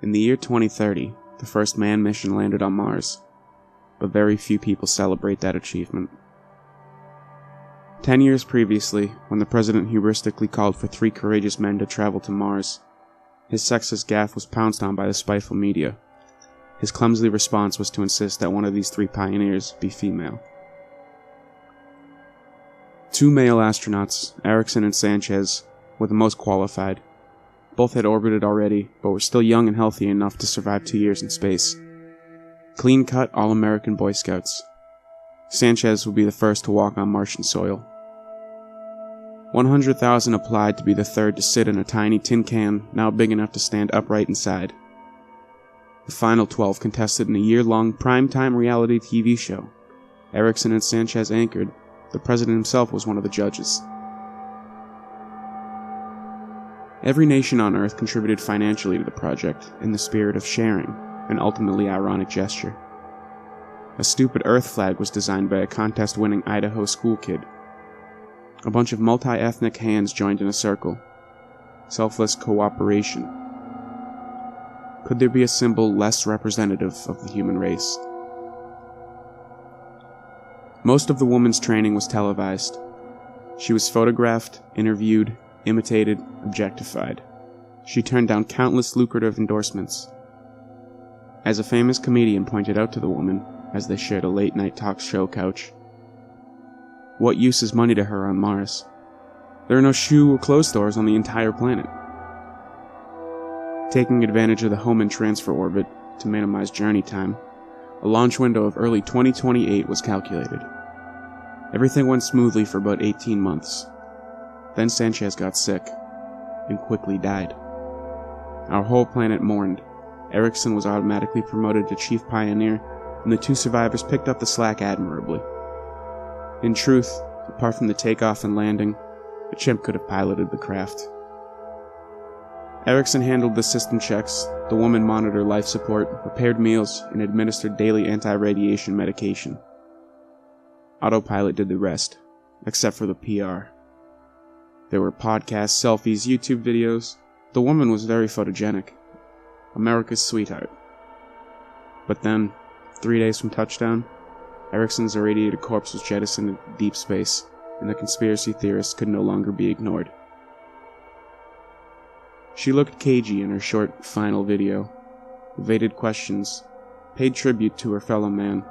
In the year 2030, the first manned mission landed on Mars, but very few people celebrate that achievement. 10 years previously, when the president hubristically called for 3 courageous men to travel to Mars, his sexist gaffe was pounced on by the spiteful media. His clumsy response was to insist that one of these 3 pioneers be female. 2 male astronauts, Erickson and Sanchez, were the most qualified. Both had orbited already, but were still young and healthy enough to survive 2 years in space. Clean-cut, all-American Boy Scouts. Sanchez would be the first to walk on Martian soil. 100,000 applied to be the third to sit in a tiny tin can now big enough to stand upright inside. The final 12 contested in a year-long primetime reality TV show. Erickson and Sanchez anchored. The president himself was one of the judges. Every nation on Earth contributed financially to the project in the spirit of sharing, an ultimately ironic gesture. A stupid Earth flag was designed by a contest-winning Idaho school kid. A bunch of multi-ethnic hands joined in a circle. Selfless cooperation. Could there be a symbol less representative of the human race? Most of the woman's training was televised. She was photographed, interviewed, imitated, objectified. She turned down countless lucrative endorsements. As a famous comedian pointed out to the woman, as they shared a late-night talk show couch, what use is money to her on Mars? There are no shoe or clothes stores on the entire planet. Taking advantage of the Hohmann transfer orbit to minimize journey time, a launch window of early 2028 was calculated. Everything went smoothly for about 18 months. Then Sanchez got sick, and quickly died. Our whole planet mourned. Erickson was automatically promoted to chief pioneer, and the 2 survivors picked up the slack admirably. In truth, apart from the takeoff and landing, a chimp could have piloted the craft. Erickson handled the system checks, the woman monitored life support, prepared meals, and administered daily anti-radiation medication. Autopilot did the rest, except for the PR. There were podcasts, selfies, YouTube videos. The woman was very photogenic. America's sweetheart. But then, 3 days from touchdown, Erickson's irradiated corpse was jettisoned into deep space, and the conspiracy theorists could no longer be ignored. She looked cagey in her short, final video, evaded questions, paid tribute to her fellow man.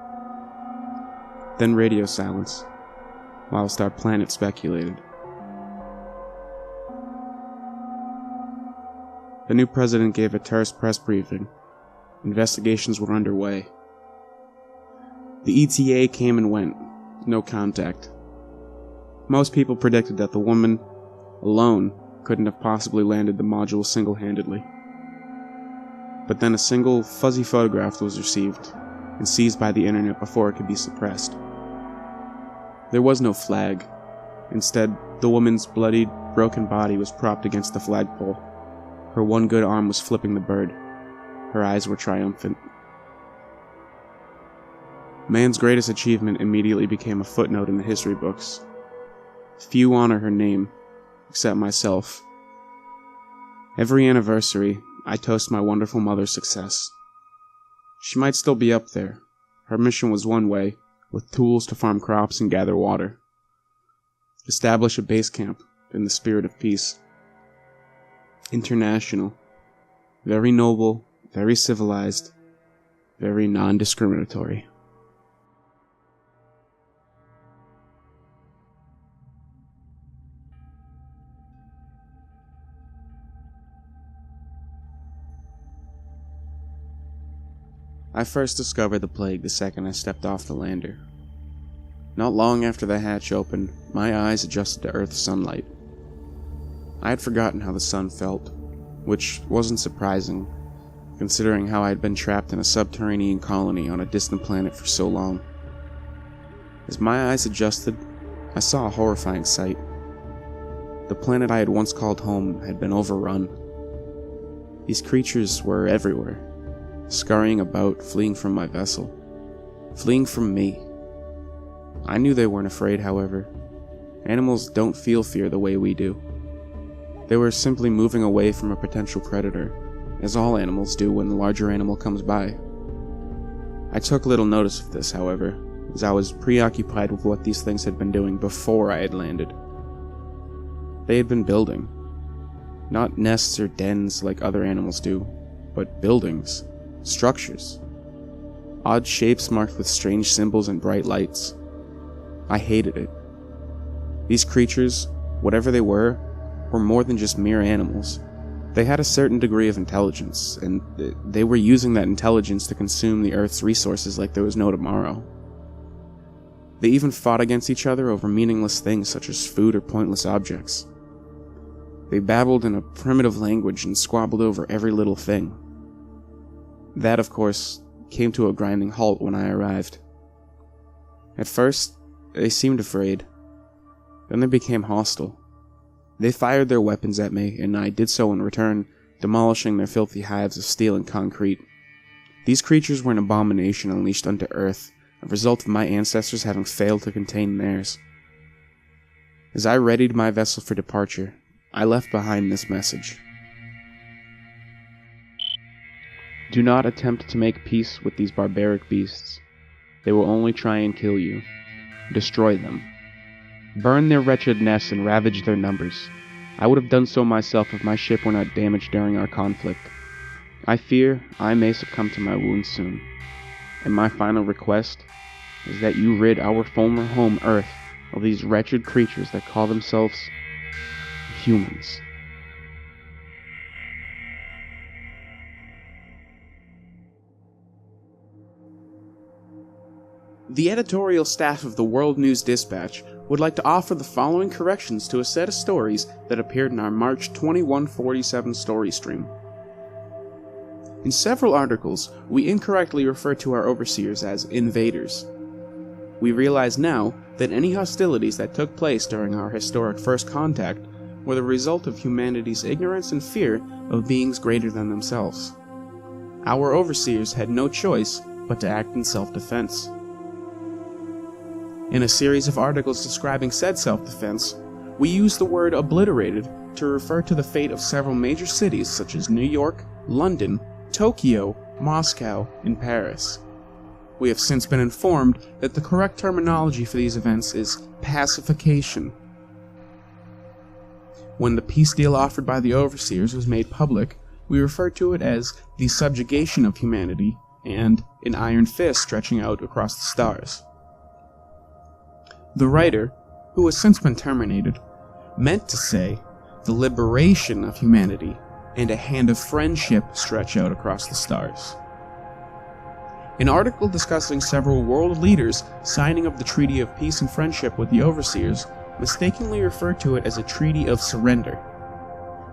Then radio silence, whilst our planet speculated. The new president gave a terse press briefing. Investigations were underway. The ETA came and went, no contact. Most people predicted that the woman, alone, couldn't have possibly landed the module single-handedly. But then a single, fuzzy photograph was received, and seized by the internet before it could be suppressed. There was no flag. Instead, the woman's bloodied, broken body was propped against the flagpole. Her one good arm was flipping the bird. Her eyes were triumphant. Man's greatest achievement immediately became a footnote in the history books. Few honor her name, except myself. Every anniversary, I toast my wonderful mother's success. She might still be up there. Her mission was one way, with tools to farm crops and gather water. Establish a base camp in the spirit of peace. International. Very noble, very civilized, very non-discriminatory. I first discovered the plague the second I stepped off the lander. Not long after the hatch opened, my eyes adjusted to Earth's sunlight. I had forgotten how the sun felt, which wasn't surprising, considering how I had been trapped in a subterranean colony on a distant planet for so long. As my eyes adjusted, I saw a horrifying sight. The planet I had once called home had been overrun. These creatures were everywhere, scurrying about, fleeing from my vessel, fleeing from me. I knew they weren't afraid, however. Animals don't feel fear the way we do. They were simply moving away from a potential predator, as all animals do when the larger animal comes by. I took little notice of this, however, as I was preoccupied with what these things had been doing before I had landed. They had been building. Not nests or dens like other animals do, but buildings, structures. Odd shapes marked with strange symbols and bright lights. I hated it. These creatures, whatever they were more than just mere animals. They had a certain degree of intelligence, and they were using that intelligence to consume the Earth's resources like there was no tomorrow. They even fought against each other over meaningless things such as food or pointless objects. They babbled in a primitive language and squabbled over every little thing. That, of course, came to a grinding halt when I arrived. At first, they seemed afraid. Then they became hostile. They fired their weapons at me, and I did so in return, demolishing their filthy hives of steel and concrete. These creatures were an abomination unleashed unto Earth, a result of my ancestors having failed to contain theirs. As I readied my vessel for departure, I left behind this message. Do not attempt to make peace with these barbaric beasts. They will only try and kill you. Destroy them. Burn their wretched nests and ravage their numbers. I would have done so myself if my ship were not damaged during our conflict. I fear I may succumb to my wounds soon, and my final request is that you rid our former home Earth of these wretched creatures that call themselves humans. The editorial staff of the World News Dispatch would like to offer the following corrections to a set of stories that appeared in our March 2147 story stream. In several articles, we incorrectly refer to our overseers as invaders. We realize now that any hostilities that took place during our historic first contact were the result of humanity's ignorance and fear of beings greater than themselves. Our overseers had no choice but to act in self-defense. In a series of articles describing said self-defense, we use the word obliterated to refer to the fate of several major cities such as New York, London, Tokyo, Moscow, and Paris. We have since been informed that the correct terminology for these events is pacification. When the peace deal offered by the overseers was made public, we referred to it as the subjugation of humanity and an iron fist stretching out across the stars. The writer, who has since been terminated, meant to say the liberation of humanity and a hand of friendship stretch out across the stars. An article discussing several world leaders signing of the Treaty of Peace and Friendship with the Overseers mistakenly referred to it as a Treaty of Surrender.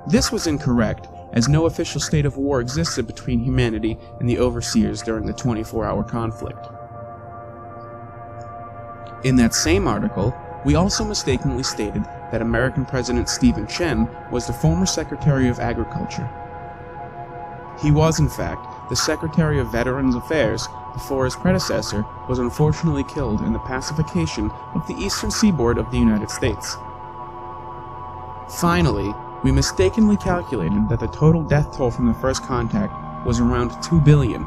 This was incorrect, as no official state of war existed between humanity and the Overseers during the 24-hour conflict. In that same article, we also mistakenly stated that American President Stephen Chen was the former Secretary of Agriculture. He was, in fact, the Secretary of Veterans Affairs before his predecessor was unfortunately killed in the pacification of the eastern seaboard of the United States. Finally, we mistakenly calculated that the total death toll from the first contact was around 2 billion.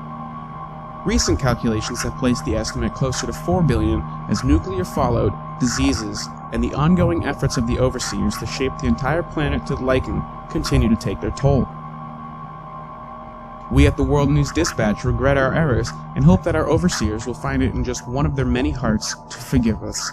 Recent calculations have placed the estimate closer to 4 billion as nuclear fallout, diseases, and the ongoing efforts of the overseers to shape the entire planet to the liking continue to take their toll. We at the World News Dispatch regret our errors and hope that our overseers will find it in just one of their many hearts to forgive us.